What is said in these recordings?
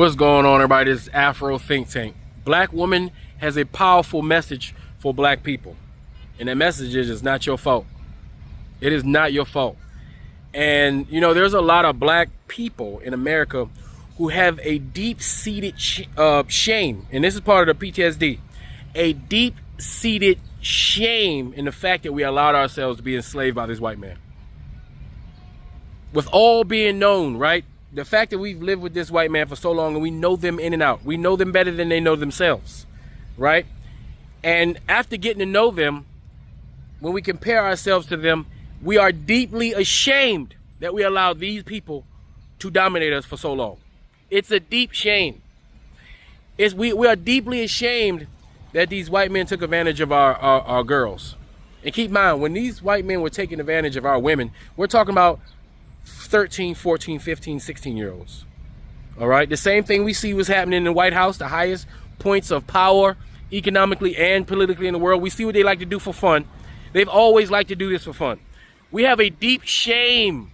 What's going on, everybody? This is Afro Think Tank. Black woman has a powerful message for black people. And that message is it's not your fault. It is not your fault. And, you know, there's a lot of black people in America who have a deep-seated shame. And this is part of the PTSD. A deep-seated shame in the fact that we allowed ourselves to be enslaved by this white man. With all being known, right? The fact that we've lived with this white man for so long and we know them in and out. We know them better than they know themselves, right? And after getting to know them, when we compare ourselves to them, we are deeply ashamed that we allowed these people to dominate us for so long. It's a deep shame. We are deeply ashamed that these white men took advantage of our girls. And keep in mind, when these white men were taking advantage of our women, we're talking about 13, 14, 15, 16-year-olds. All right? The same thing we see was happening in the White House, the highest points of power economically and politically in the world. We see what they like to do for fun. They've always liked to do this for fun. We have a deep shame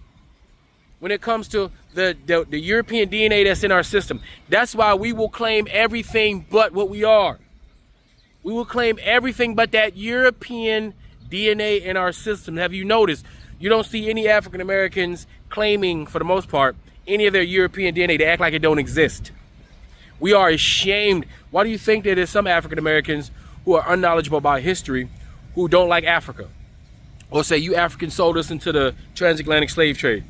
when it comes to the European DNA that's in our system. That's why we will claim everything but what we are. We will claim everything but that European DNA in our system. Have you noticed? You don't see any African Americans claiming, for the most part, any of their European DNA. They act like it don't exist. We are ashamed. Why do you think that there's some African Americans who are unknowledgeable about history who don't like Africa? Or say, you Africans sold us into the transatlantic slave trade?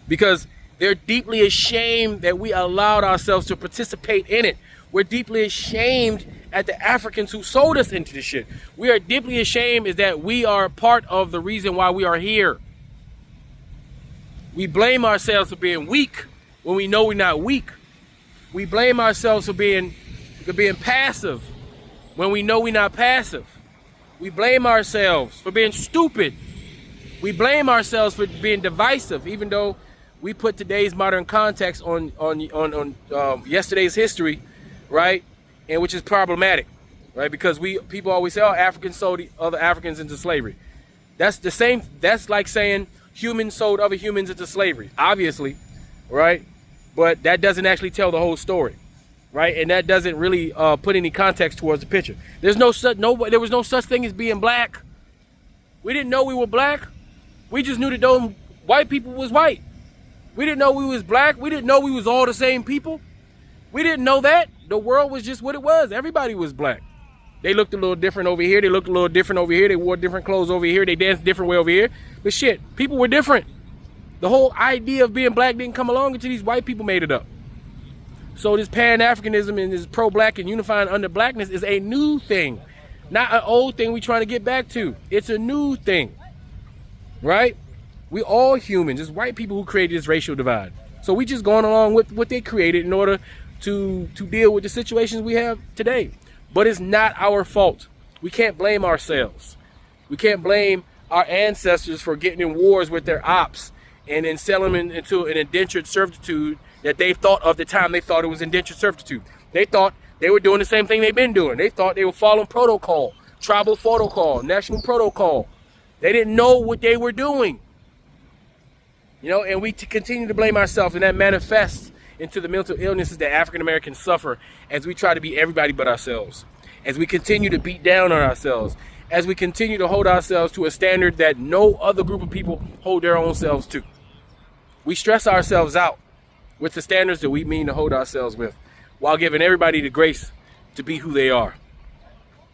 Because they're deeply ashamed that we allowed ourselves to participate in it. We're deeply ashamed at the Africans who sold us into this shit. We are deeply ashamed is that we are part of the reason why we are here. We blame ourselves for being weak when we know we're not weak. We blame ourselves for being passive when we know we're not passive. We blame ourselves for being stupid. We blame ourselves for being divisive, even though we put today's modern context on yesterday's history, right? And which is problematic, right? Because people always say, oh, Africans sold other Africans into slavery. That's the same. That's like saying humans sold other humans into slavery, obviously, right? But that doesn't actually tell the whole story, right? And that doesn't really put any context towards the picture. There was no such thing as being black. We didn't know we were black. We just knew that those white people was white. We didn't know we was black. We didn't know we was all the same people. We didn't know that. The world was just what it was. Everybody was black. They looked a little different over here. They looked a little different over here. They wore different clothes over here. They danced a different way over here. But shit, people were different. The whole idea of being black didn't come along until these white people made it up. So this Pan-Africanism and this pro-black and unifying under blackness is a new thing. Not an old thing we're trying to get back to. It's a new thing, right? We all humans. It's white people who created this racial divide. So we just going along with what they created in order to deal with the situations we have today. But it's not our fault. We can't blame ourselves. We can't blame our ancestors for getting in wars with their ops and then selling them into an indentured servitude that they thought of the time they thought it was indentured servitude. They thought they were doing the same thing they've been doing. They thought they were following protocol, tribal protocol, national protocol. They didn't know what they were doing. You know, and we continue to blame ourselves, and that manifests into the mental illnesses that African Americans suffer as we try to be everybody but ourselves, as we continue to beat down on ourselves, as we continue to hold ourselves to a standard that no other group of people hold their own selves to. We stress ourselves out with the standards that we mean to hold ourselves with, while giving everybody the grace to be who they are.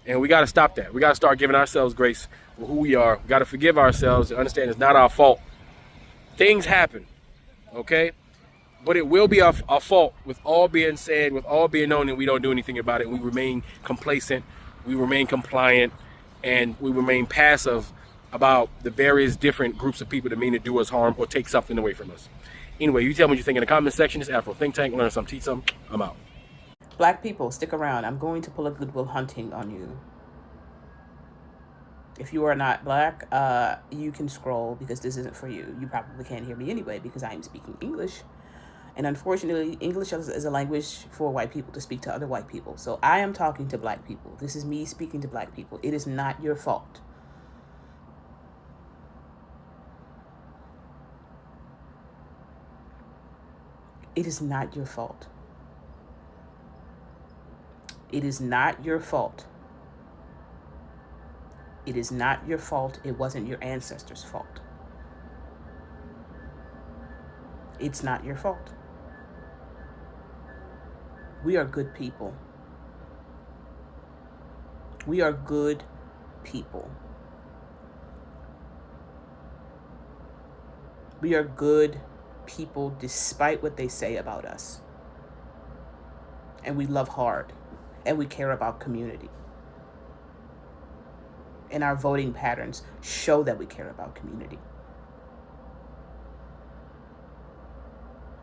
And we got to stop that. We got to start giving ourselves grace for who we are. We got to forgive ourselves and understand it's not our fault. Things happen, okay? But it will be our fault, with all being said, with all being known, and we don't do anything about it. We remain complacent, we remain compliant, and we remain passive about the various different groups of people that mean to do us harm or take something away from us. Anyway, you tell me what you think in the comment section. It's Afro Think Tank. Learn something, teach something. I'm out. Black people, stick around. I'm going to pull a Goodwill Hunting on you. If you are not black, you can scroll because this isn't for you. You probably can't hear me anyway because I am speaking English. And unfortunately, English is a language for white people to speak to other white people. So I am talking to black people. This is me speaking to black people. It is not your fault. It is not your fault. It is not your fault. It is not your fault. It wasn't your ancestors' fault. It's not your fault. We are good people. We are good people. We are good people despite what they say about us. And we love hard. And we care about community. And our voting patterns show that we care about community.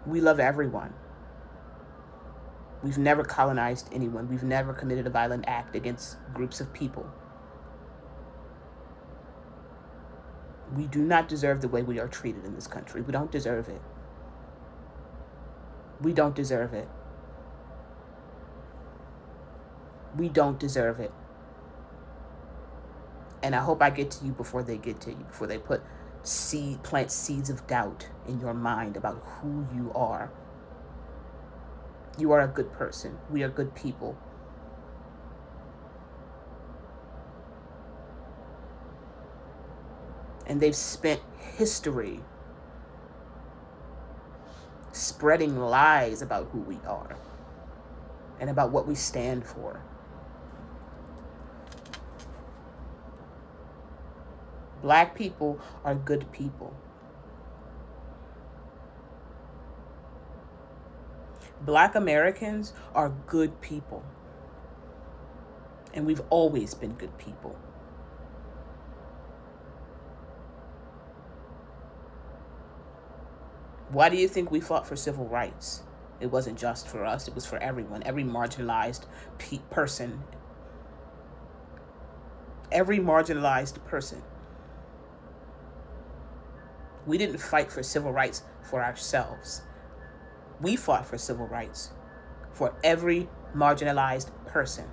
We love everyone. We've never colonized anyone. We've never committed a violent act against groups of people. We do not deserve the way we are treated in this country. We don't deserve it. We don't deserve it. We don't deserve it. And I hope I get to you before they get to you, before they plant seeds of doubt in your mind about who you are. You are a good person. We are good people. And they've spent history spreading lies about who we are and about what we stand for. Black people are good people. Black Americans are good people. And we've always been good people. Why do you think we fought for civil rights? It wasn't just for us, it was for everyone, every marginalized person. Every marginalized person. We didn't fight for civil rights for ourselves. We fought for civil rights for every marginalized person.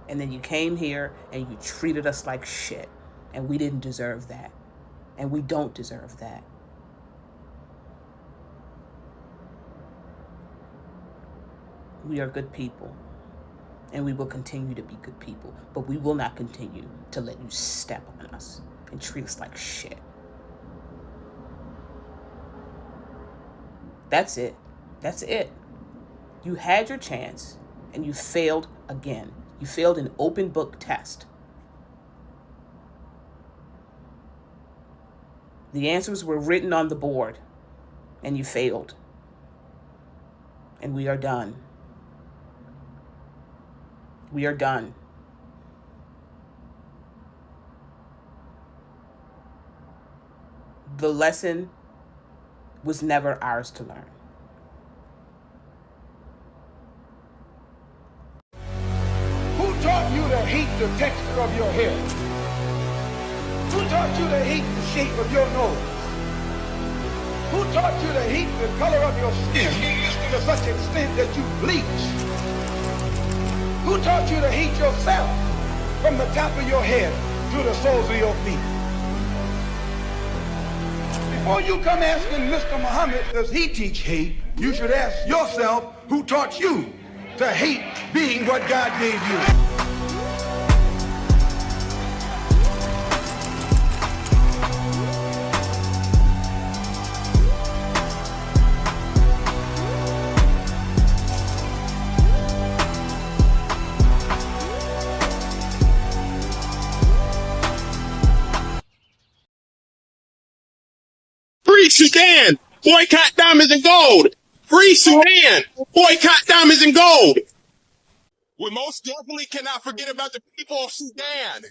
And then you came here and you treated us like shit. And we didn't deserve that. And we don't deserve that. We are good people. And we will continue to be good people. But we will not continue to let you step on us and treat us like shit. That's it. That's it. You had your chance and you failed again. You failed an open book test. The answers were written on the board and you failed. And we are done. We are done. The lesson was never ours to learn. Who taught you to hate the texture of your hair? Who taught you to hate the shape of your nose? Who taught you to hate the color of your skin to such an extent that you bleach? Who taught you to hate yourself from the top of your head to the soles of your feet? Before you come asking Mr. Muhammad, does he teach hate, you should ask yourself, who taught you to hate being what God gave you? Free Sudan! Boycott diamonds and gold! Free Sudan! Boycott diamonds and gold! We most definitely cannot forget about the people of Sudan!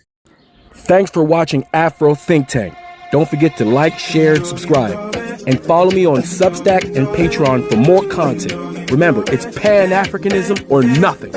Thanks for watching Afro Think Tank. Don't forget to like, share, and subscribe. And follow me on Substack and Patreon for more content. Remember, it's Pan-Africanism or nothing.